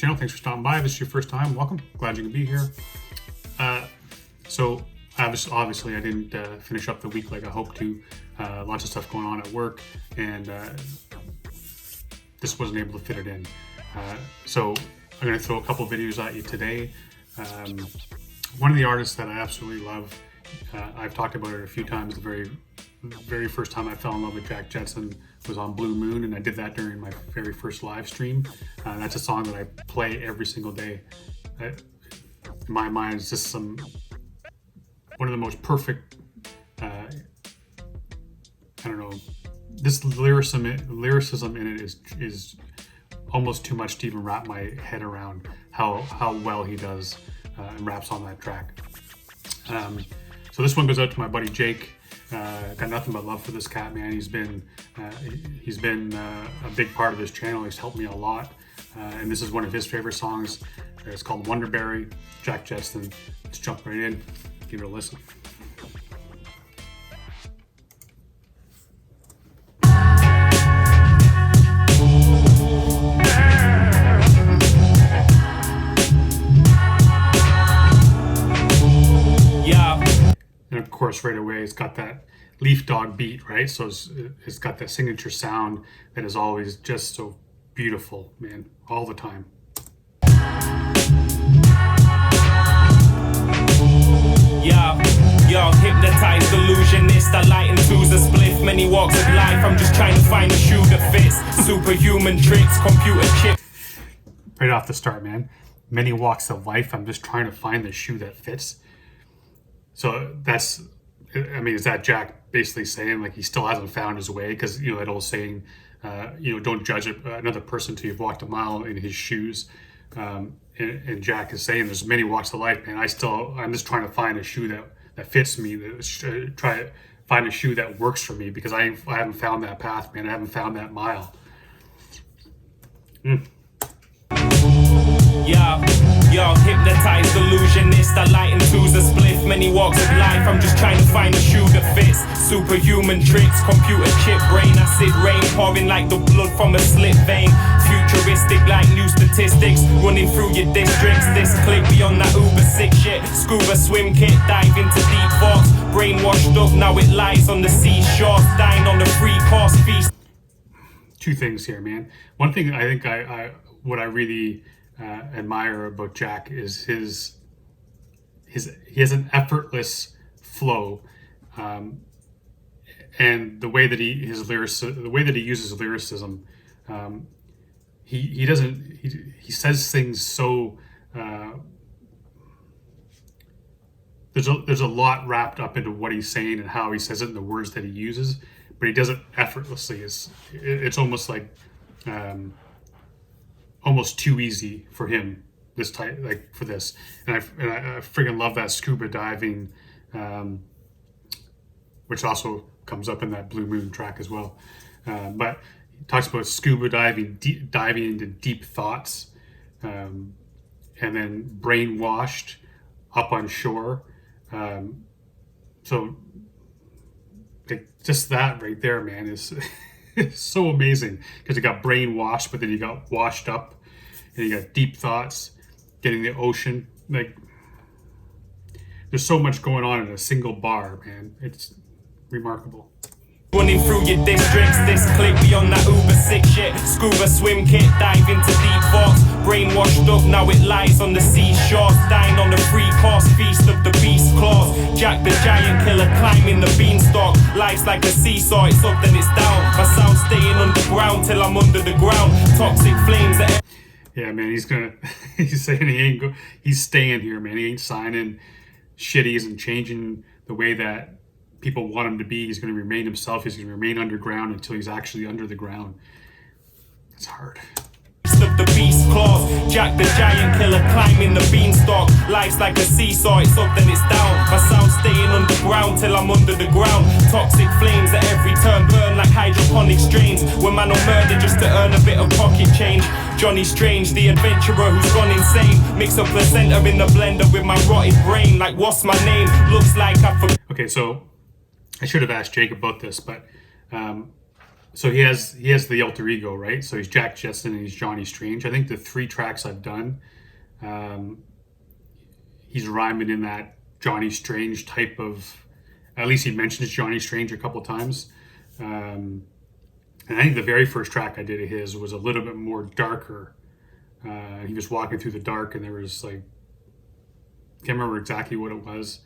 channel. Thanks for stopping by. If this is your first time, welcome. Glad you can be here. So obviously I didn't finish up the week like I hoped to. Lots of stuff going on at work, and this wasn't able to fit it in. So I'm going to throw a couple videos at you today. One of the artists that I absolutely love, I've talked about it a few times. The very first time I fell in love with Jack Jetson was on Blue Moon, and I did that during my very first live stream. That's a song that I play every single day. In my mind, it's just one of the most perfect, I don't know, this lyricism in it is almost too much to even wrap my head around how well he does and raps on that track. So this one goes out to my buddy Jake. Got nothing but love for this cat, man. He's been a big part of this channel. He's helped me a lot, and this is one of his favorite songs. It's called Wonderberry, Jack Jetson. Let's jump right in, give it a listen. And of course, right away, it's got that leaf dog beat, right? So it's got that signature sound that is always just so beautiful, man, all the time. Yo, hypnotized illusionist, I light into the spliff. Many walks of life, I'm just trying to find a shoe that fits. Superhuman tricks, computer chip. Right off the start, man. Many walks of life, I'm just trying to find the shoe that fits. So that's, I mean, is that Jack basically saying like he still hasn't found his way? Because, you know, that old saying, don't judge another person till you've walked a mile in his shoes. And Jack is saying there's many walks of life, man. I'm just trying to find a shoe that fits me, try to find a shoe that works for me, because I haven't found that path, man. I haven't found that mile. Yo, hypnotized illusionist, I light into the spliff. Many walks of life, I'm just trying to find a shoe that fits. Superhuman tricks, computer chip brain, acid rain pouring like the blood from a slit vein. Futuristic like new statistics running through your districts. This clip beyond that uber sick shit. Scuba swim kit, dive into deep thoughts. Brainwashed up, now it lies on the seashore. Dying on the free course feast. Two things here, man. One thing I think what I really admire about Jack is he has an effortless flow, and the way that he uses lyricism. He says things so there's a lot wrapped up into what he's saying and how he says it and the words that he uses, but he does it effortlessly. It's almost like almost too easy for him for this. And I freaking love that scuba diving, which also comes up in that Blue Moon track as well. But he talks about scuba diving, diving into deep thoughts, and then brainwashed up on shore. So just that right there, man, is it's so amazing, because you got brainwashed, but then you got washed up, and you got deep thoughts, getting the ocean. Like, there's so much going on in a single bar, man. It's remarkable. Running through your districts, this clip beyond that uber sick shit. Scuba swim kit, dive into deep thoughts. Brainwashed up, now it lies on the seashore. Dying on the free course feast of the beast claws. Jack the giant killer climbing the beanstalk. Life's like a seesaw, it's up then it's down. My sound staying underground till I'm under the ground. Toxic flames that... Yeah, man, he's saying he's staying here, man. He ain't signing shitties and changing the way that people want him to be. He's going to remain himself. He's going to remain underground until he's actually under the ground. It's hard. Of the beast claws, Jack the giant killer climbing the beanstalk. Life's like a seesaw, it's up then it's down. My sound staying underground till I'm under the ground. Toxic flames at every turn burn like hydroponic strains. When man on murder just to earn a bit of pocket change. Johnny Strange, the adventurer who's gone insane. Mix a placenta in the blender with my rotted brain. Like, what's my name? Looks like I forgot. Okay, so I should have asked Jake about this, but So he has the alter ego, right? So he's Jack Jetson and he's Johnny Strange. I think the 3 tracks I've done, um, he's rhyming in that Johnny Strange type of. At least he mentions Johnny Strange a couple times. And I think the very first track I did of his was a little bit more darker. He was walking through the dark, and there was like, can't remember exactly what it was,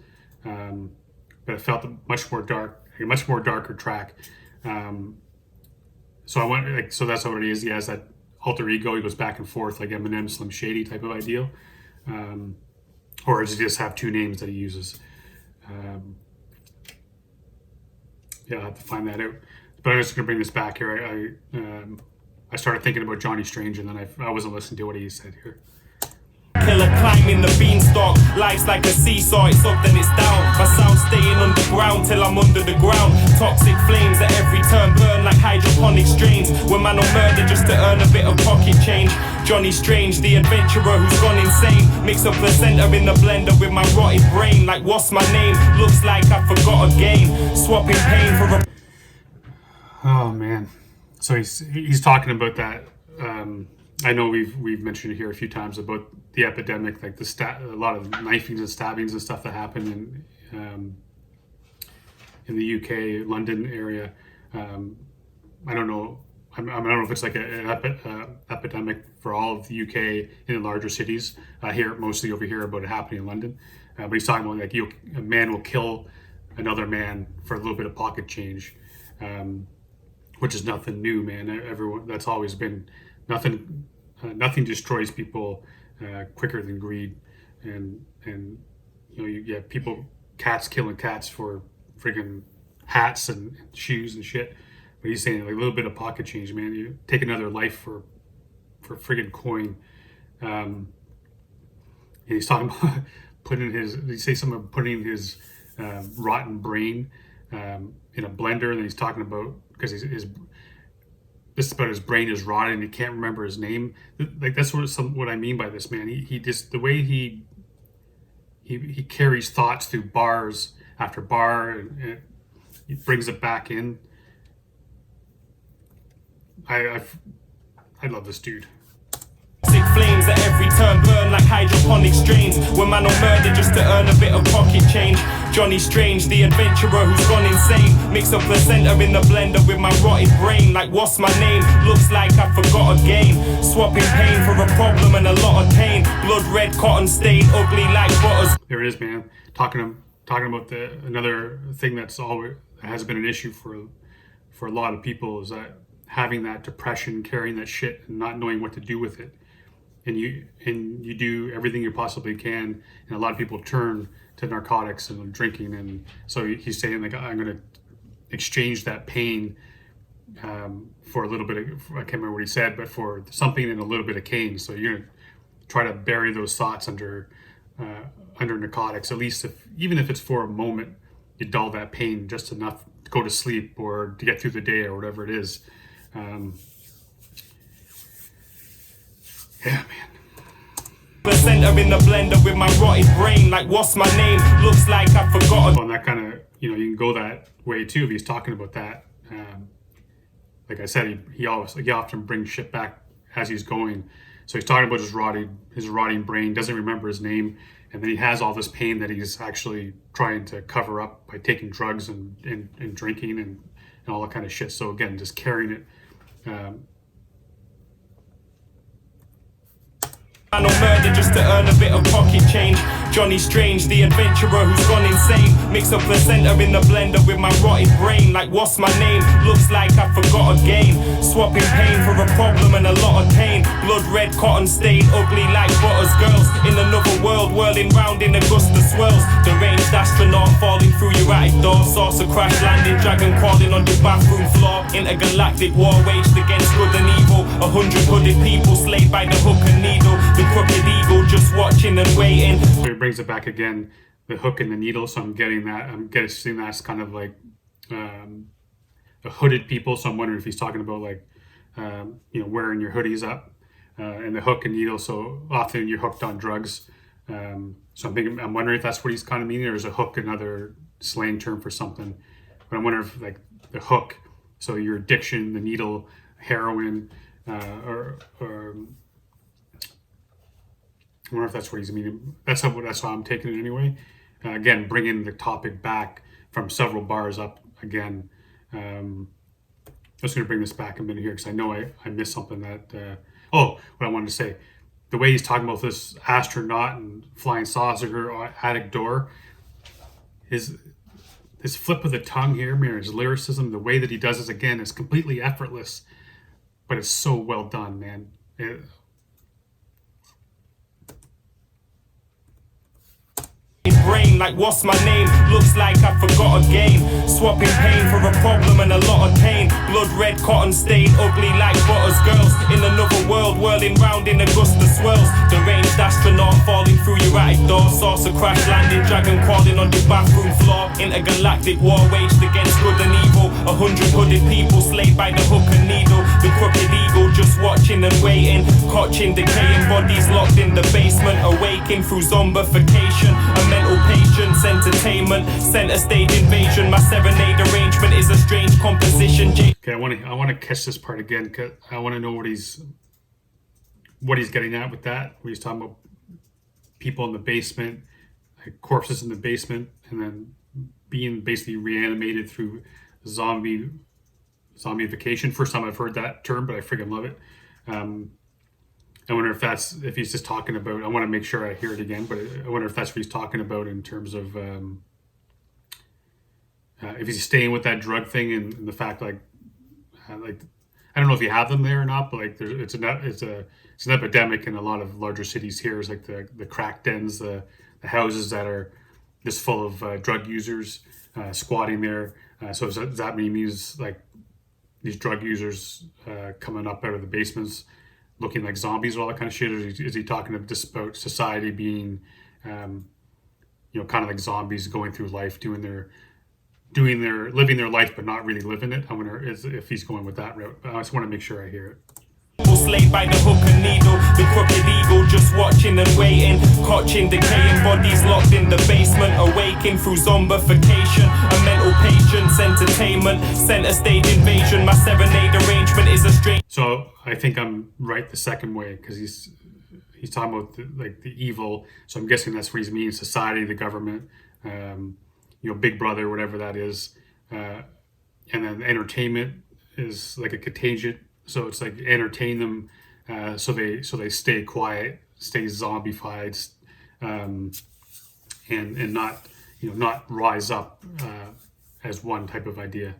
but it felt much more dark, a much more darker track. So I went like, so that's what it is. He has that alter ego. He goes back and forth like Eminem, Slim Shady type of ideal, or does he just have 2 names that he uses? Yeah, I'll have to find that out. But I'm just gonna bring this back here. I started thinking about Johnny Strange, and then I wasn't listening to what he said here. Killer climbing the beanstalk, life's like a seesaw, it's up then it's down. My sound staying underground till I'm under the ground. Toxic flames at every turn burn like hydroponic strains. When man on murder just to earn a bit of pocket change. Johnny Strange, the adventurer who's gone insane. Mix a placenta in the blender with my rotted brain. Like what's my name? Looks like I forgot a game. Swapping pain for a... Oh man, so he's talking about that. I know we've mentioned it here a few times about the epidemic, like a lot of knifings and stabbings and stuff that happen in the UK, London area. I don't know. I don't know if it's like an epidemic for all of the UK in the larger cities. I hear mostly over here about it happening in London. But he's talking about like a man will kill another man for a little bit of pocket change, which is nothing new, man. Everyone, that's always been nothing. Nothing destroys people quicker than greed, and you get people, cats killing cats for freaking hats and shoes and shit. But he's saying like a little bit of pocket change, man. You take another life for friggin' coin. And he's talking about putting his. He say something about putting his rotten brain in a blender, and then he's talking about because his this about his brain is rotted and he can't remember his name. Like that's what I mean by this, man. He just the way he carries thoughts through bars after bar and he brings it back in. I love this dude. Flames at every turn burn like hydroponic strains. When man on murder just to earn a bit of pocket change. Johnny Strange, the adventurer who's gone insane. Mix a placenta in the blender with my rotted brain. Like what's my name? Looks like I forgot a game. Swapping pain for a problem and a lot of pain. Blood red, cotton stain, ugly like butters. There it is, man. Talking about another thing that's always has been an issue for a lot of people is that having that depression, carrying that shit, and not knowing what to do with it. And you do everything you possibly can, and a lot of people turn to narcotics and drinking, and so he's saying like I'm going to exchange that pain for a little bit of, I can't remember what he said, but for something and a little bit of cane. So you're going to try to bury those thoughts under narcotics, at least even if it's for a moment, you dull that pain just enough to go to sleep or to get through the day or whatever it is. Yeah, man. Placenta in the blender with my rotted brain. Like what's my name? Looks like I forgot. On that kind of, you can go that way too if he's talking about that. Like I said, he often brings shit back as he's going. So he's talking about his rotting brain, doesn't remember his name, and then he has all this pain that he's actually trying to cover up by taking drugs and drinking and all that kind of shit. So again, just carrying it. Man on murder just to earn a bit of pocket change. Johnny Strange, the adventurer who's gone insane. Mix a placenta in the blender with my rotted brain. Like what's my name? Looks like I forgot a game. Swapping pain for a problem and a lot of pain. Blood red, cotton stain, ugly like butters. Girls in another world, whirling round in Augusta swirls. Deranged astronaut falling through your attic door. Saucer crash landing, dragon crawling on your bathroom floor. Intergalactic war waged against good and evil. 100 hooded people slayed by the hook and needle. The crooked eagle just watching and waiting. So he brings it back again, the hook and the needle. So I'm guessing that's kind of like the hooded people. So I'm wondering if he's talking about like wearing your hoodies up and the hook and needle. So often you're hooked on drugs. So I'm wondering if that's what he's kind of meaning, or is a hook another slang term for something? But I'm wondering if like the hook So your addiction, the needle, heroin, or I wonder if that's what he's meaning. That's how I'm taking it anyway. Again, bringing the topic back from several bars up again. I'm just going to bring this back a minute here because I know I missed something that. What I wanted to say. The way he's talking about this astronaut and flying saucer attic door, his flip of the tongue here, his lyricism, the way that he does this again is completely effortless, but it's so well done, man. Brain, like what's my name? Looks like I forgot a game. Swapping pain for a problem and a lot of pain. Blood red, cotton stained, ugly like butters. Girls in another world, whirling round in Augusta swirls. Deranged astronaut falling through your attic door. Saucer crash landing, dragon crawling on your bathroom floor. Intergalactic war waged against good and evil. 100 hooded people slayed by the hook and needle. The crooked eagle just watching and waiting. Cotching decaying bodies locked in the basement. Awaking through zombification. A mental patience, entertainment, center stage invasion. My serenade arrangement is a strange composition. Okay, I want to catch this part again because I want to know what he's getting at with that. Where he's talking about people in the basement, like corpses in the basement, and then being basically reanimated through zombification. First time I've heard that term, but I freaking love it. I wonder if he's just talking about, I want to make sure I hear it again, but I wonder if that's what he's talking about in terms of if he's staying with that drug thing and the fact like I don't know if you have them there or not, but like it's an epidemic in a lot of larger cities here. It's like the crack dens, the houses that are just full of drug users squatting there. So does that mean these these drug users coming up out of the basements looking like zombies or all that kind of shit? Or is he talking about society being, kind of like zombies going through life, living their life, but not really living it? I wonder if he's going with that route. I just want to make sure I hear it. Slayed by the hook and needle, the crooked eagle just watching and waiting. Cotching decaying bodies locked in the basement. Awaking through zombification. A mental patience, entertainment, center stage invasion. My serenade arrangement is a strange. So I think I'm right the second way because he's talking about the evil. So I'm guessing that's what he's meaning: society, the government, Big Brother, whatever that is, and then entertainment is like a contagion. So it's like entertain them, so they stay quiet, stay zombified, and not rise up as one type of idea,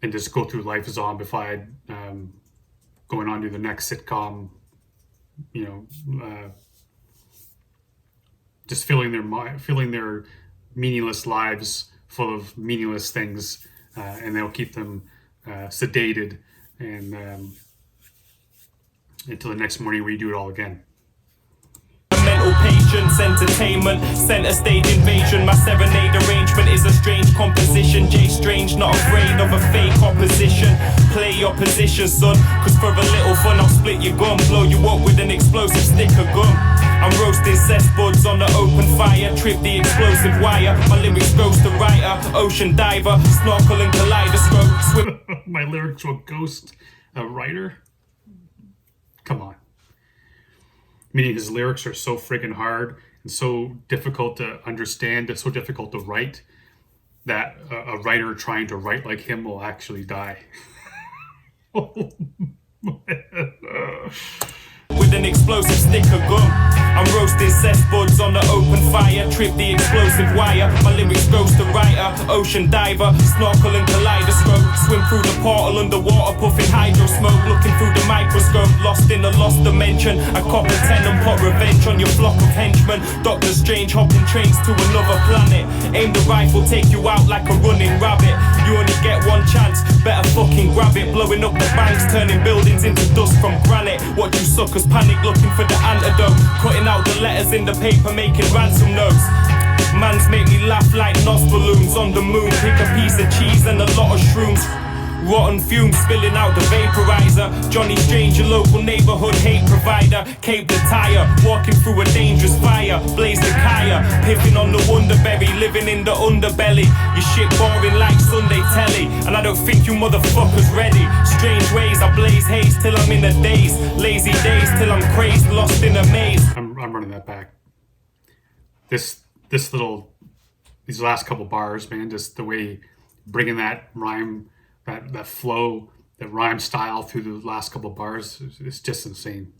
and just go through life zombified, going on to the next sitcom, just filling their meaningless lives full of meaningless things, and they'll keep them sedated. And until the next morning, redo it all again. Mental patience, entertainment, center stage invasion. My serenade arrangement is a strange composition. Jay Strange, not afraid of a fake opposition. Play your position, son, cause for a little fun I'll split your gum, blow you up with an explosive stick of gum. I'm roasting cess buds on the open fire. Trip the explosive wire. My lyrics ghost the writer, ocean diver, snorkel and kaleidoscope. Swim. My lyrics will ghost a writer? Come on. Meaning his lyrics are so friggin' hard and so difficult to understand, it's so difficult to write, that a writer trying to write like him will actually die. With an explosive stick of gum, I'm roasting cess buds on the open fire. Trip the explosive wire. My lyrics ghost the writer, ocean diver, snorkel and kaleidoscope. Swim through the portal underwater, puffing hydro smoke. Looking through the microscope, lost in a lost dimension. I cop a 10 and pot revenge on your flock of henchmen. Doctor Strange hopping trains to another planet. Aim the rifle, take you out like a running rabbit. You only get one chance, better fucking grab it. Blowing up the banks, turning buildings into dust from granite. Watch you suckers panic looking for the antidote. Cutting out the letters in the paper, making ransom notes. Mans make me laugh like nos balloons on the moon. Pick a piece of cheese and a lot of shrooms. Rotten fumes spilling out the vaporizer. Johnny Strange, your local neighborhood hate provider. Cape the tire, walking through a dangerous fire. Blaze the kaya, piffing on the Wonderberry living in the underbelly. Your shit boring like Sunday telly, and I don't think you motherfuckers ready. Strange ways, I blaze haze till I'm in the daze. Lazy days till I'm crazed, lost in a maze. I'm running that back. These last couple bars, man, just the way bringing that rhyme, that flow, that rhyme style through the last couple bars, it's just insane.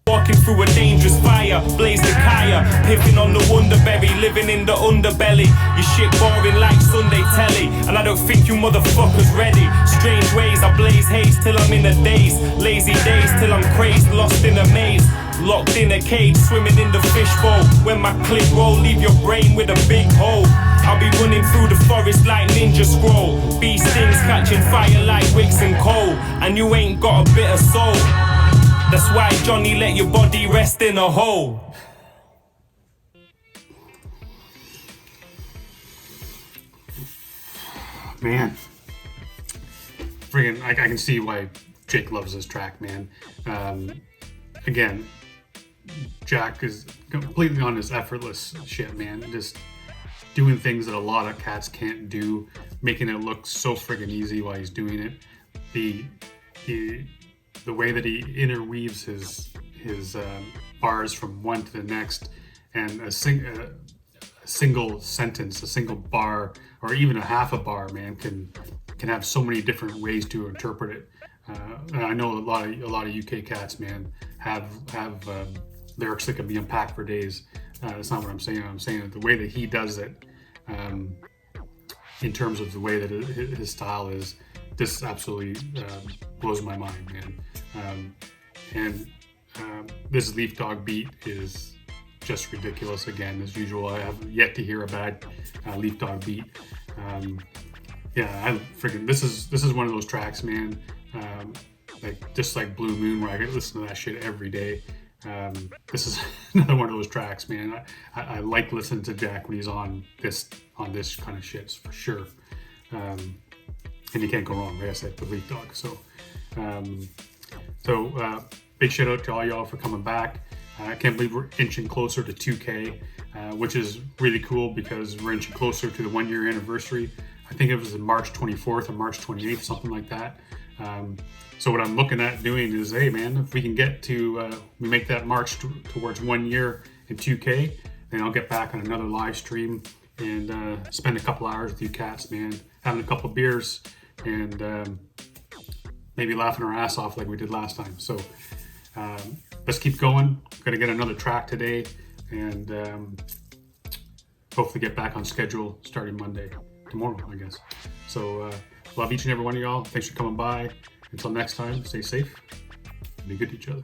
Walking through a dangerous fire, blaze the kaya, piffing on the Wonderberry, living in the underbelly. Your shit boring like Sunday telly, and I don't think you motherfuckers ready. Strange ways, I blaze haze till I'm in the daze. Lazy days till I'm crazed, lost in a maze. Locked in a cage, swimming in the fishbowl. When my clip roll, leave your brain with a big hole. I'll be running through the forest like Ninja Scroll. Bee stings catching fire like wicks and coal. And you ain't got a bit of soul. That's why, Johnny, let your body rest in a hole. Man, friggin', I can see why Jake loves this track, man. Again, Jack is completely on his effortless shit, man. Just doing things that a lot of cats can't do, making it look so friggin' easy while he's doing it. The way that he interweaves his bars from one to the next, and a single sentence, a single bar, or even a half a bar, man, can have so many different ways to interpret it. And I know a lot of UK cats, man, have lyrics that can be unpacked for days. That's not what I'm saying. I'm saying that the way that he does it, in terms of the way that his style is, this absolutely blows my mind, man. This Leaf Dog beat is just ridiculous. Again, as usual, I have yet to hear a bad Leaf Dog beat. This is one of those tracks, man. Just like Blue Moon, where I could listen to that shit every day. This is another one of those tracks, man. I like listening to Jack when he's on this kind of shit, for sure. And you can't go wrong, like I said, with Leaf Dog. So big shout out to all y'all for coming back. I can't believe we're inching closer to 2K, which is really cool because we're inching closer to the 1 year anniversary. I think it was March 24th or March 28th, something like that. So what I'm looking at doing is, hey man, if we can get to, we make that march towards 1 year in 2K, then I'll get back on another live stream and spend a couple hours with you cats, man, having a couple beers and maybe laughing our ass off like we did last time. So let's keep going. Got to get another track today and hopefully get back on schedule starting tomorrow, I guess. So love each and every one of y'all. Thanks for coming by. Until next time, stay safe, be good to each other.